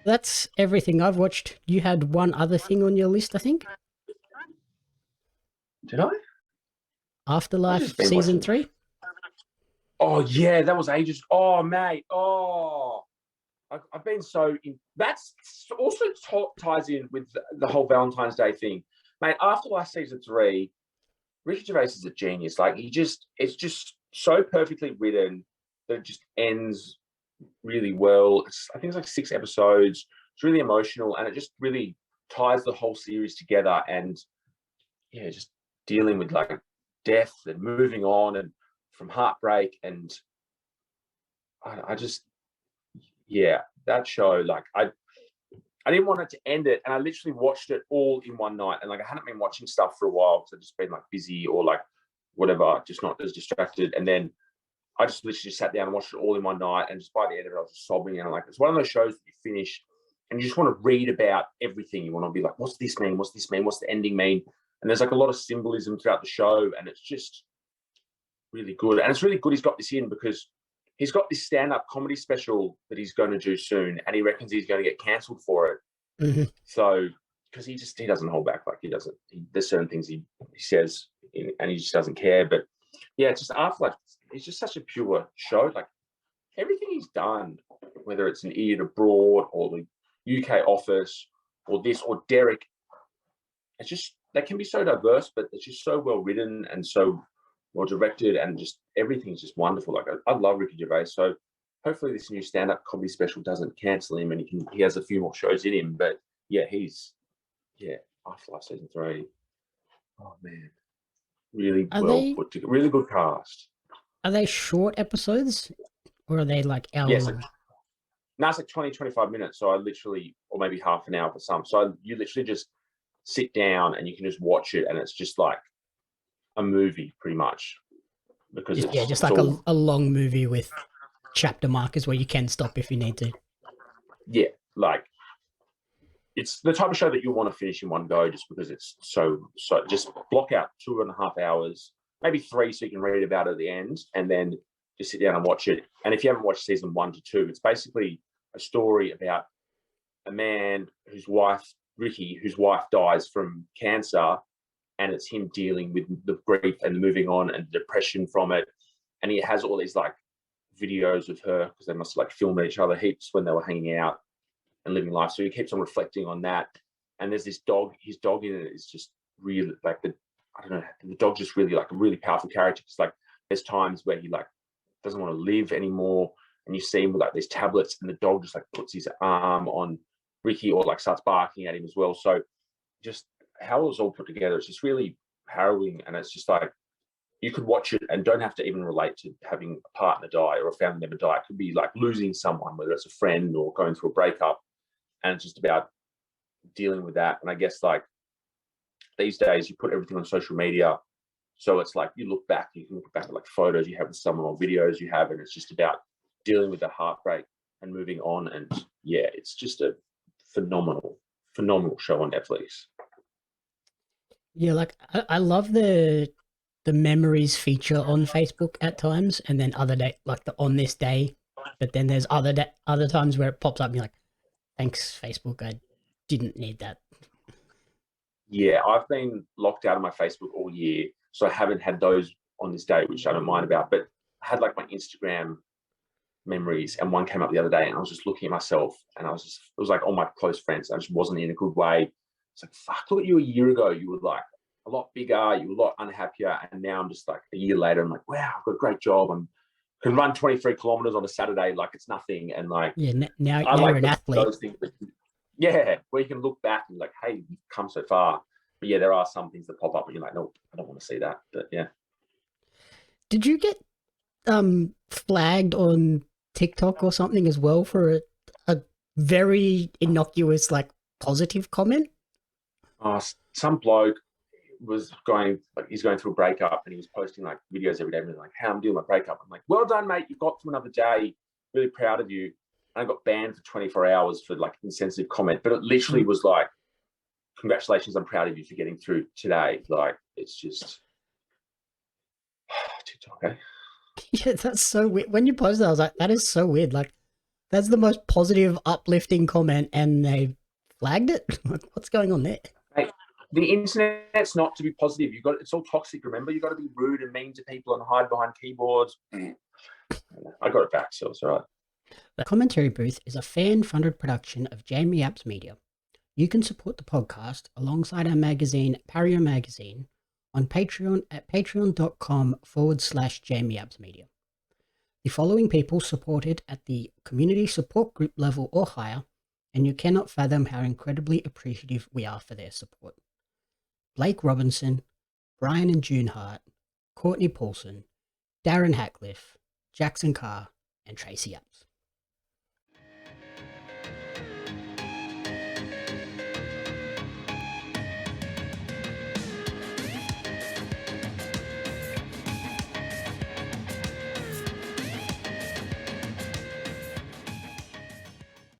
that's everything I've watched. You had one other thing on your list, I think. Did I? Afterlife season 3. Oh yeah, that was ages. Oh mate. Oh, I've been so in. That's also ties in with the whole Valentine's Day thing, mate. Afterlife season 3, Ricky Gervais is a genius. Like it's just so perfectly written that it just ends really well. I think it's like 6 episodes. It's really emotional, and it just really ties the whole series together. And yeah, just dealing with like death and moving on and from heartbreak. And I just, yeah, that show, like I didn't want it to end it, and I literally watched it all in one night. And like I hadn't been watching stuff for a while because I'd just been like busy or like whatever, just not as distracted. And then I just literally just sat down and watched it all in one night. And just by the end of it, I was just sobbing. And like it's one of those shows that you finish and you just want to read about everything. You want to be like, what's this mean? What's this mean? What's the ending mean? And there's like a lot of symbolism throughout the show, and it's just really good. And it's really good he's got this in because he's got this stand-up comedy special that he's going to do soon, and he reckons he's going to get cancelled for it. Mm-hmm. So, because he doesn't hold back. Like there's certain things he says, and he just doesn't care. But yeah, it's just Afterlife. It's just such a pure show. Like everything he's done, whether it's an Idiot Abroad or the UK Office or this or Derek, it's just they can be so diverse, but it's just so well written and so well directed, and just everything's just wonderful. Like I love Ricky Gervais, so hopefully this new stand-up comedy special doesn't cancel him, and he has a few more shows in him. But yeah, Afterlife season 3. Oh man, really put together, really good cast. Are they short episodes, or are they like hour long? No, it's like 20, 25 minutes. So I literally, or maybe half an hour for some. So you literally just sit down and you can just watch it, and it's just like a movie pretty much, because just like a long movie with chapter markers where you can stop if you need to. Yeah, like it's the type of show that you want to finish in one go, just because it's so just block out 2.5 hours, maybe 3, so you can read about it at the end, and then just sit down and watch it. And if you haven't watched season 1 to 2, it's basically a story about a man whose wife dies from cancer, and it's him dealing with the grief and moving on and the depression from it. And he has all these like videos of her, because they must like film each other heaps when they were hanging out and living life. So he keeps on reflecting on that. And there's this dog. His dog in it is just really like the dog's just really like a really powerful character. It's like there's times where he like doesn't want to live anymore, and you see him with like these tablets, and the dog just like puts his arm on Ricky or like starts barking at him as well. So just how it was all put together, it's just really harrowing. And it's just like you could watch it and don't have to even relate to having a partner die or a family member die. It could be like losing someone, whether it's a friend or going through a breakup, and it's just about dealing with that. And I guess like these days you put everything on social media, so it's like you can look back at like photos you have with someone or videos you have, and it's just about dealing with the heartbreak and moving on. And yeah, it's just a phenomenal show on Netflix. Yeah, like I love the memories feature on Facebook at times, and then other day like the on this day, but then there's other times where it pops up and you're like, thanks Facebook, I didn't need that. Yeah, I've been locked out of my Facebook all year, so I haven't had those on this day, which I don't mind about. But I had like my Instagram memories, and one came up the other day, and I was just looking at myself, and it was like all my close friends. I just wasn't in a good way. It's like, fuck, look at you a year ago. You were like a lot bigger, you were a lot unhappier, and now I'm just like a year later, I'm like, wow, I've got a great job. I can run 23 kilometers on a Saturday like it's nothing. And like, yeah, now I like you're an athlete. those things. Yeah, where you can look back and like, hey, you've come so far. But yeah, there are some things that pop up and you're like, no, I don't want to see that. But yeah. Did you get flagged on TikTok or something as well for a very innocuous, like positive comment? Some bloke was he's going through a breakup, and he was posting like videos every day, and like, how I'm doing my breakup. I'm like, well done, mate. You got through another day. Really proud of you. And I got banned for 24 hours for like insensitive comment, but it literally was like, congratulations, I'm proud of you for getting through today. Like, it's just TikTok, eh? Yeah, that's so weird. When you posted that, I was like, that is so weird. Like, That's the most positive, uplifting comment, and they flagged it. What's going on there? Hey, the internet's not to be positive. It's all toxic. Remember, you got to be rude and mean to people and hide behind keyboards. I got it back, so it's all right. The Commentary Booth is a fan-funded production of Jamie Apps Media. You can support the podcast alongside our magazine, Pario Magazine, on Patreon at patreon.com/Jamie Apps Media. The following people supported at the community support group level or higher, and you cannot fathom how incredibly appreciative we are for their support. Blake Robinson, Brian and June Hart, Courtney Paulson, Darren Hackliff, Jaxon Carr, and Tracy Apps.